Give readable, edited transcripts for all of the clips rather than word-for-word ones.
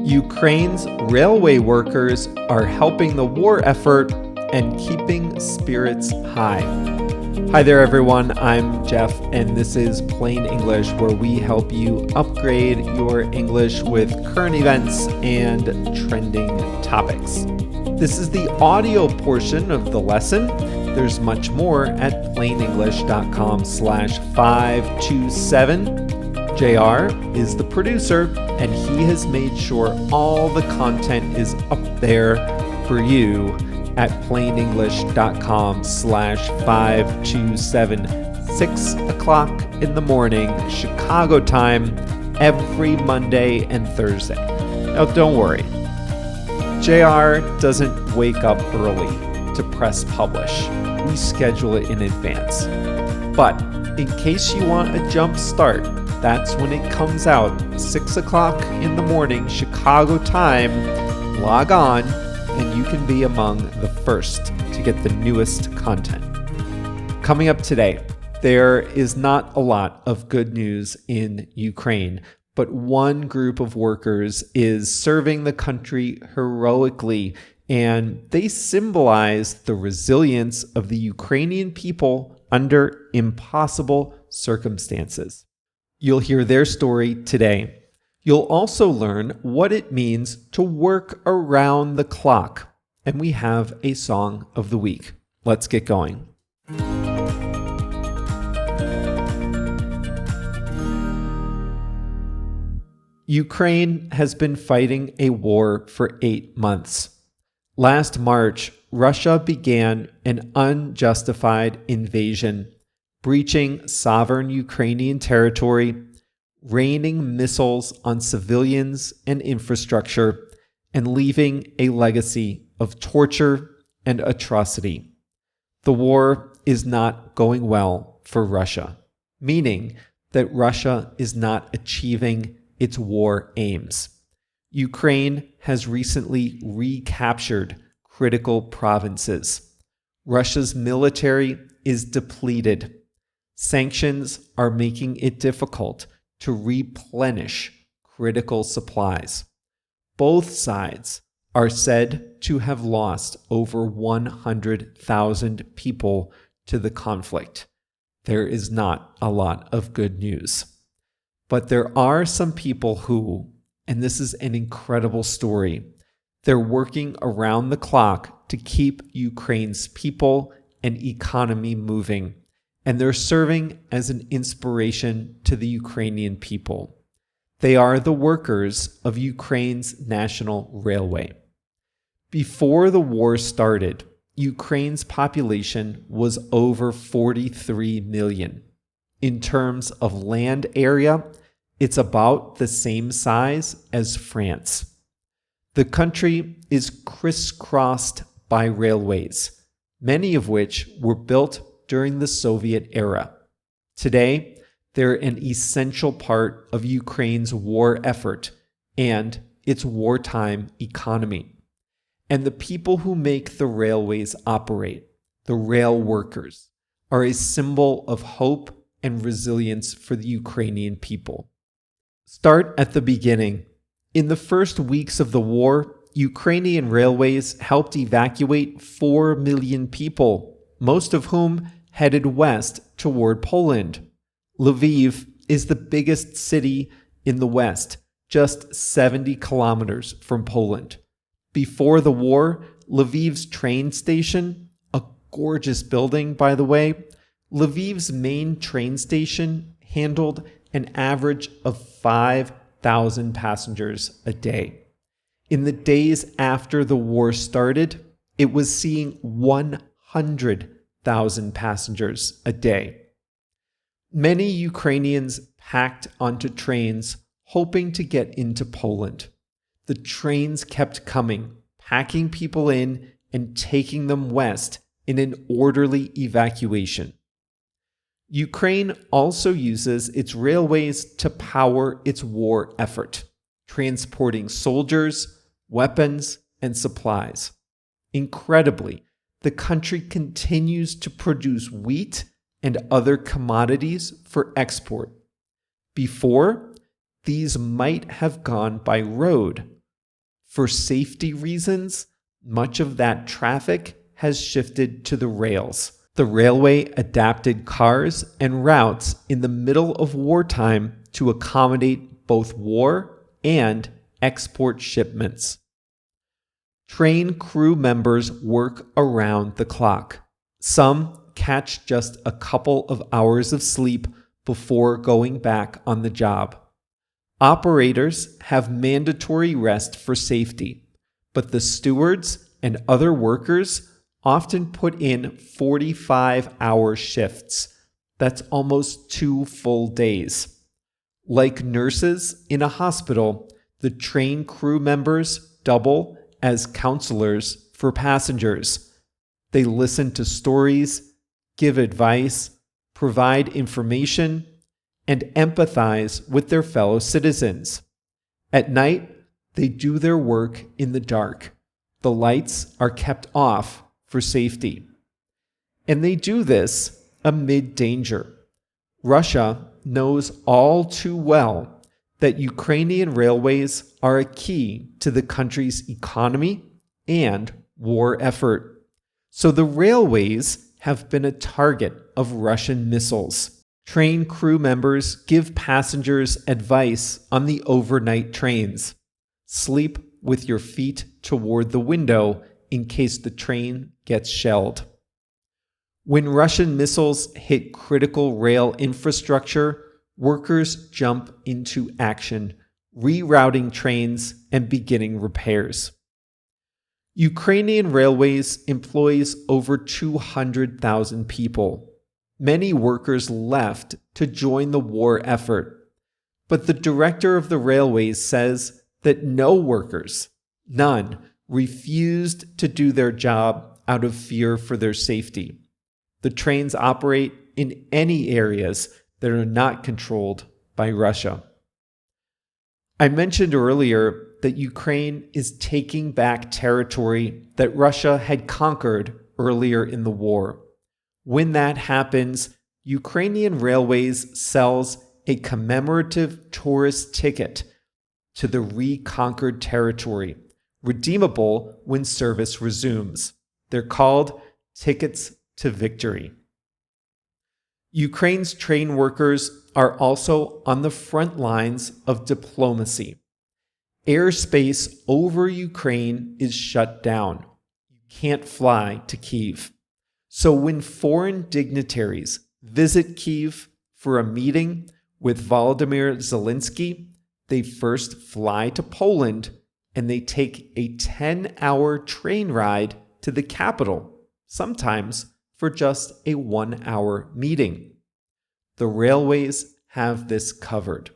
Ukraine's railway workers are helping the war effort and keeping spirits high. Hi there, everyone. I'm Jeff, and this is Plain English, where we help you upgrade your English with current events and trending topics. This is the audio portion of the lesson. There's much more at plainenglish.com/527. JR is the producer, and he has made sure all the content is up there for you at plainenglish.com/527, 6 o'clock in the morning, Chicago time, every Monday and Thursday. Now, don't worry. JR doesn't wake up early to press publish. We schedule it in advance. But in case you want a jump start, that's when it comes out, 6 o'clock in the morning, Chicago time. Log on, and you can be among the first to get the newest content. Coming up today, there is not a lot of good news in Ukraine, but one group of workers is serving the country heroically, and they symbolize the resilience of the Ukrainian people under impossible circumstances. You'll hear their story today. You'll also learn what it means to work around the clock. And we have a song of the week. Let's get going. Ukraine has been fighting a war for 8 months. Last March, Russia began an unjustified invasion, breaching sovereign Ukrainian territory, raining missiles on civilians and infrastructure, and leaving a legacy of torture and atrocity. The war is not going well for Russia, meaning that Russia is not achieving its war aims. Ukraine has recently recaptured critical provinces. Russia's military is depleted. Sanctions are making it difficult to replenish critical supplies. Both sides are said to have lost over 100,000 people to the conflict. There is not a lot of good news. But there are some people who, and this is an incredible story, they're working around the clock to keep Ukraine's people and economy moving. And they're serving as an inspiration to the Ukrainian people. They are the workers of Ukraine's national railway. Before the war started, Ukraine's population was over 43 million. In terms of land area, it's about the same size as France. The country is crisscrossed by railways, many of which were built during the Soviet era. Today, they're an essential part of Ukraine's war effort and its wartime economy. And the people who make the railways operate, the rail workers, are a symbol of hope and resilience for the Ukrainian people. Start at the beginning. In the first weeks of the war, Ukrainian railways helped evacuate 4 million people, most of whom headed west toward Poland. Lviv is the biggest city in the west, just 70 kilometers from Poland. Before the war, Lviv's train station, a gorgeous building, by the way, Lviv's main train station handled an average of 5,000 passengers a day. In the days after the war started, it was seeing 100,000 passengers a day. Many Ukrainians packed onto trains hoping to get into Poland. The trains kept coming, packing people in and taking them west in an orderly evacuation. Ukraine also uses its railways to power its war effort, transporting soldiers, weapons, and supplies. Incredibly, the country continues to produce wheat and other commodities for export. Before, these might have gone by road For safety reasons, much of that traffic has shifted to the rails. The railway adapted cars and routes in the middle of wartime to accommodate both war and export shipments. Train crew members work around the clock. Some catch just a couple of hours of sleep before going back on the job. Operators have mandatory rest for safety, but the stewards and other workers often put in 45-hour shifts. That's almost 2 full days. Like nurses in a hospital, the train crew members double as counselors for passengers. They listen to stories, give advice, provide information, and empathize with their fellow citizens. At night, they do their work in the dark. The lights are kept off for safety. And they do this amid danger. Russia knows all too well that Ukrainian railways are a key to the country's economy and war effort. So the railways have been a target of Russian missiles. Train crew members give passengers advice on the overnight trains. Sleep with your feet toward the window in case the train gets shelled. When Russian missiles hit critical rail infrastructure, workers jump into action, rerouting trains and beginning repairs. Ukrainian Railways employs over 200,000 people. Many workers left to join the war effort, but the director of the railways says that no workers, none, refused to do their job out of fear for their safety. The trains operate in any areas that are not controlled by Russia. I mentioned earlier that Ukraine is taking back territory that Russia had conquered earlier in the war. When that happens, Ukrainian Railways sells a commemorative tourist ticket to the reconquered territory, redeemable when service resumes. They're called tickets to victory. Ukraine's train workers are also on the front lines of diplomacy. Airspace over Ukraine is shut down. You can't fly to Kyiv. So when foreign dignitaries visit Kyiv for a meeting with Volodymyr Zelensky, they first fly to Poland and they take a 10-hour train ride to the capital, sometimes for just a 1-hour meeting. The railways have this covered.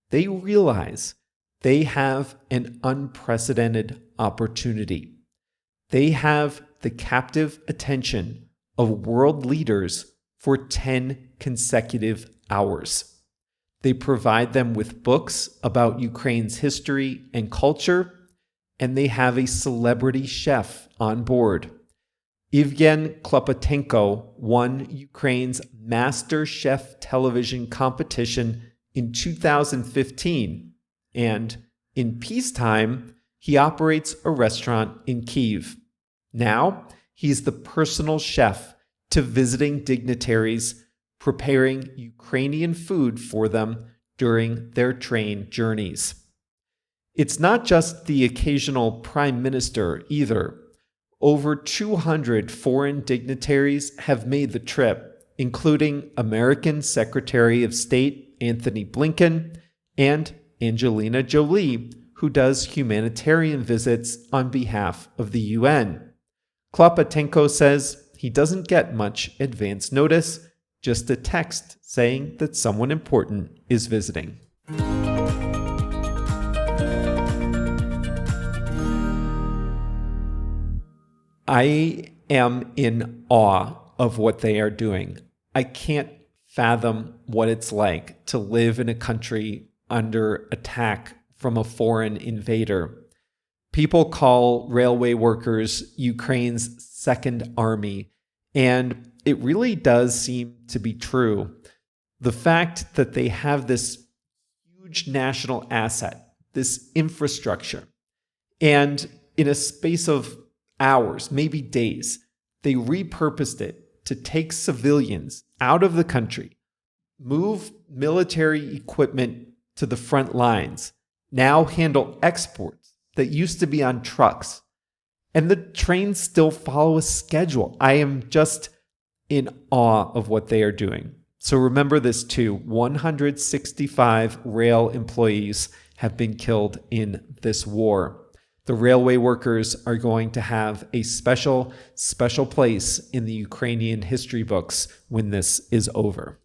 They realize they have an unprecedented opportunity. They have the captive attention of world leaders for 10 consecutive hours. They provide them with books about Ukraine's history and culture, and they have a celebrity chef on board. Evgen Klopotenko won Ukraine's Master Chef television competition in 2015, and in peacetime, he operates a restaurant in Kyiv. Now, he's the personal chef to visiting dignitaries, preparing Ukrainian food for them during their train journeys. It's not just the occasional prime minister either. Over 200 foreign dignitaries have made the trip, including American Secretary of State Anthony Blinken and Angelina Jolie, who does humanitarian visits on behalf of the UN. Klopotenko says he doesn't get much advance notice, just a text saying that someone important is visiting. I am in awe of what they are doing. I can't fathom what it's like to live in a country under attack from a foreign invader. People call railway workers Ukraine's second army, and it really does seem to be true. The fact that they have this huge national asset, this infrastructure, And in a space of hours, maybe days, they repurposed it to take civilians out of the country, move military equipment to the front lines, now handle exports that used to be on trucks. And the trains still follow a schedule. I am just in awe of what they are doing. So remember this too. 165 rail employees have been killed in this war. The railway workers are going to have a special place in the Ukrainian history books when this is over.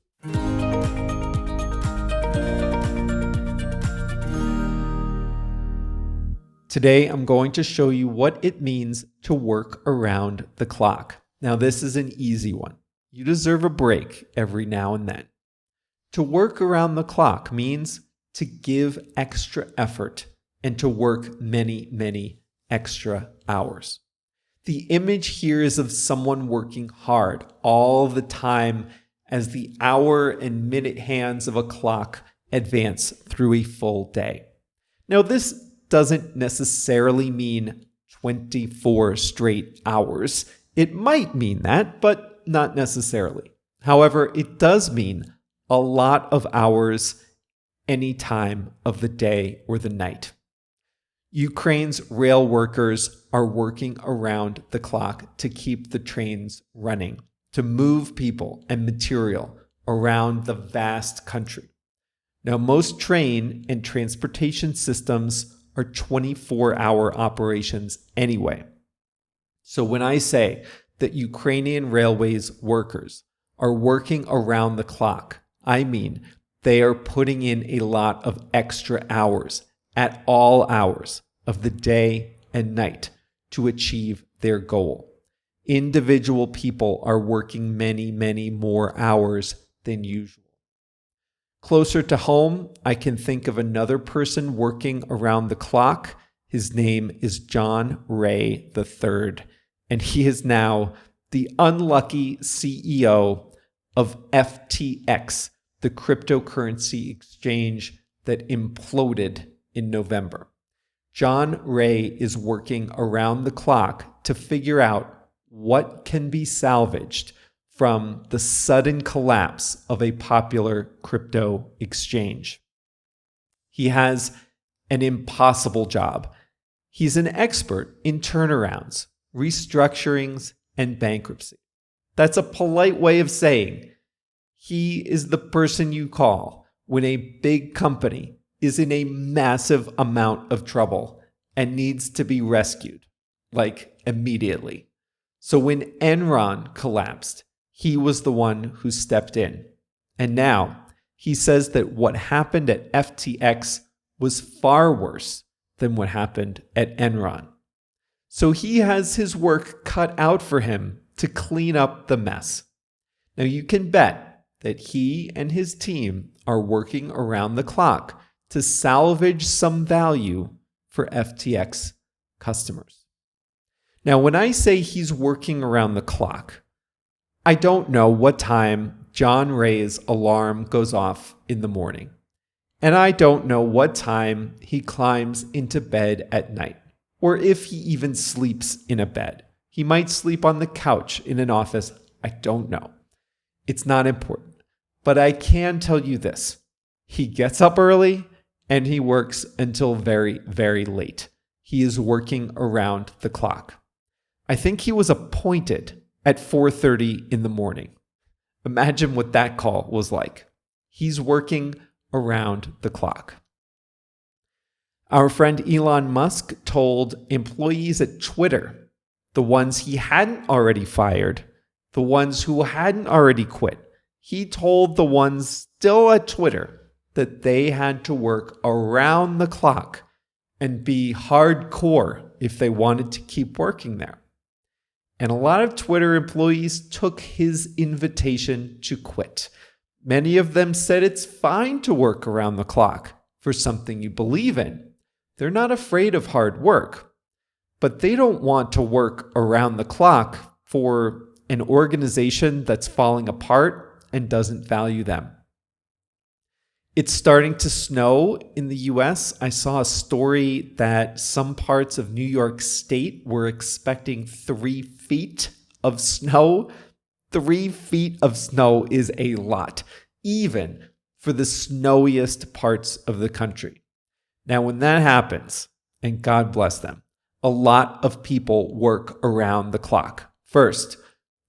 Today, I'm going to show you what it means to work around the clock. Now, this is an easy one. You deserve a break every now and then. To work around the clock means to give extra effort and to work many extra hours. The image here is of someone working hard all the time as the hour and minute hands of a clock advance through a full day. Now, this doesn't necessarily mean 24 straight hours. It might mean that, but not necessarily. However, it does mean a lot of hours any time of the day or the night. Ukraine's rail workers are working around the clock to keep the trains running, to move people and material around the vast country. Now, most train and transportation systems are 24-hour operations anyway. So when I say that Ukrainian Railways workers are working around the clock, I mean they are putting in a lot of extra hours at all hours of the day and night to achieve their goal. Individual people are working many more hours than usual. Closer to home, I can think of another person working around the clock. His name is John Ray III, and he is now the unlucky CEO of FTX, the cryptocurrency exchange that imploded in November. John Ray is working around the clock to figure out what can be salvaged from the sudden collapse of a popular crypto exchange. He has an impossible job. He's an expert in turnarounds, restructurings, and bankruptcy. That's a polite way of saying he is the person you call when a big company is in a massive amount of trouble and needs to be rescued, like immediately. So when Enron collapsed, he was the one who stepped in. And now he says that what happened at FTX was far worse than what happened at Enron. So he has his work cut out for him to clean up the mess. Now you can bet that he and his team are working around the clock to salvage some value for FTX customers. Now, when I say he's working around the clock, I don't know what time John Ray's alarm goes off in the morning. And I don't know what time he climbs into bed at night, or if he even sleeps in a bed. He might sleep on the couch in an office. I don't know. It's not important. But I can tell you this. He gets up early and he works until very late. He is working around the clock. I think he was appointed at 4:30 in the morning. Imagine what that call was like. He's working around the clock. Our friend Elon Musk told employees at Twitter, the ones he hadn't already fired, the ones who hadn't already quit, he told the ones still at Twitter that they had to work around the clock and be hardcore if they wanted to keep working there. And a lot of Twitter employees took his invitation to quit. Many of them said it's fine to work around the clock for something you believe in. They're not afraid of hard work, but they don't want to work around the clock for an organization that's falling apart and doesn't value them. It's starting to snow in the US. I saw a story that some parts of New York State were expecting 3 feet of snow. 3 feet of snow is a lot, even for the snowiest parts of the country. Now, when that happens, and God bless them, a lot of people work around the clock. First,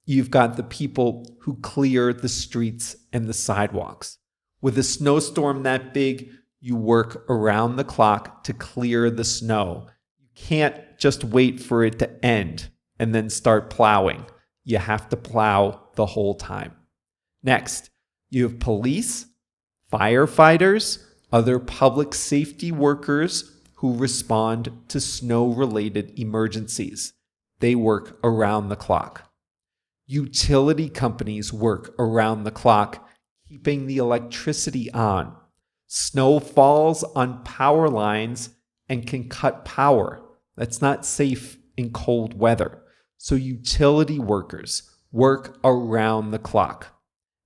you've got the people who clear the streets and the sidewalks. With a snowstorm that big, you work around the clock to clear the snow. You can't just wait for it to end and then start plowing. You have to plow the whole time. Next, you have police, firefighters, other public safety workers who respond to snow-related emergencies. They work around the clock. Utility companies work around the clock, keeping the electricity on. Snow falls on power lines and can cut power. That's not safe in cold weather. So utility workers work around the clock.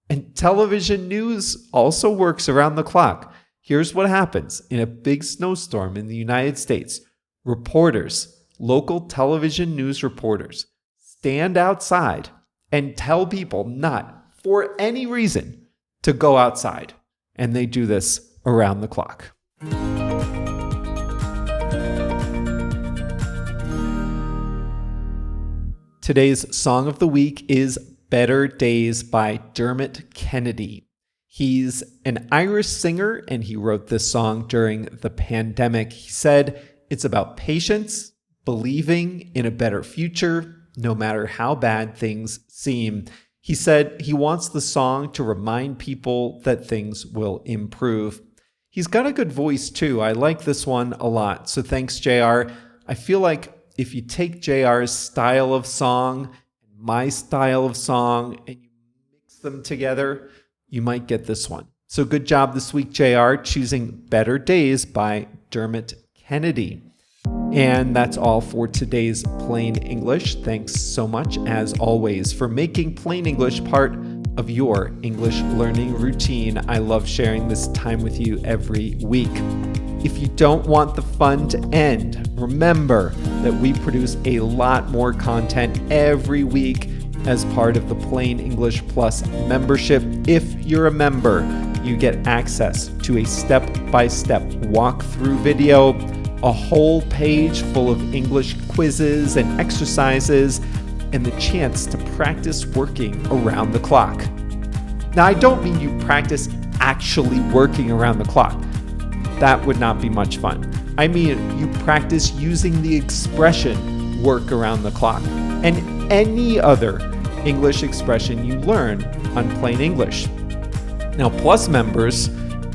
And television news also works around the clock. Here's what happens in a big snowstorm in the United States. Reporters, local television news reporters, stand outside and tell people not for any reason to go outside. And they do this around the clock. Today's song of the week is Better Days by Dermot Kennedy. He's an Irish singer and he wrote this song during the pandemic. He said it's about patience, believing in a better future, no matter how bad things seem. He said he wants the song to remind people that things will improve. He's got a good voice too. I like this one a lot. So thanks, JR. I feel like if you take JR's style of song and my style of song and you mix them together, you might get this one. So good job this week, JR, choosing Better Days by Dermot Kennedy. And that's all for today's Plain English. Thanks so much, as always, for making Plain English part of your English learning routine. I love sharing this time with you every week. If you don't want the fun to end, remember that we produce a lot more content every week as part of the Plain English Plus membership. If you're a member, you get access to a step-by-step walkthrough video, a whole page full of English quizzes and exercises, and the chance to practice working around the clock. Now, I don't mean you practice actually working around the clock. That would not be much fun. I mean you practice using the expression work around the clock and any other English expression you learn on Plain English. Now, Plus members,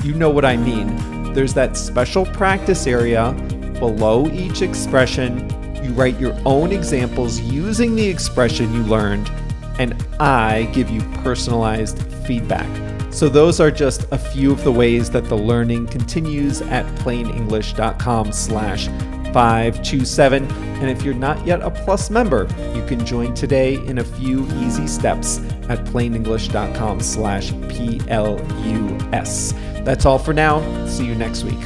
you know what I mean. There's that special practice area below each expression. You write your own examples using the expression you learned, and I give you personalized feedback. So those are just a few of the ways that the learning continues at plainenglish.com/527. And if you're not yet a Plus member, you can join today in a few easy steps at plainenglish.com/PLUS. That's all for now. See you next week.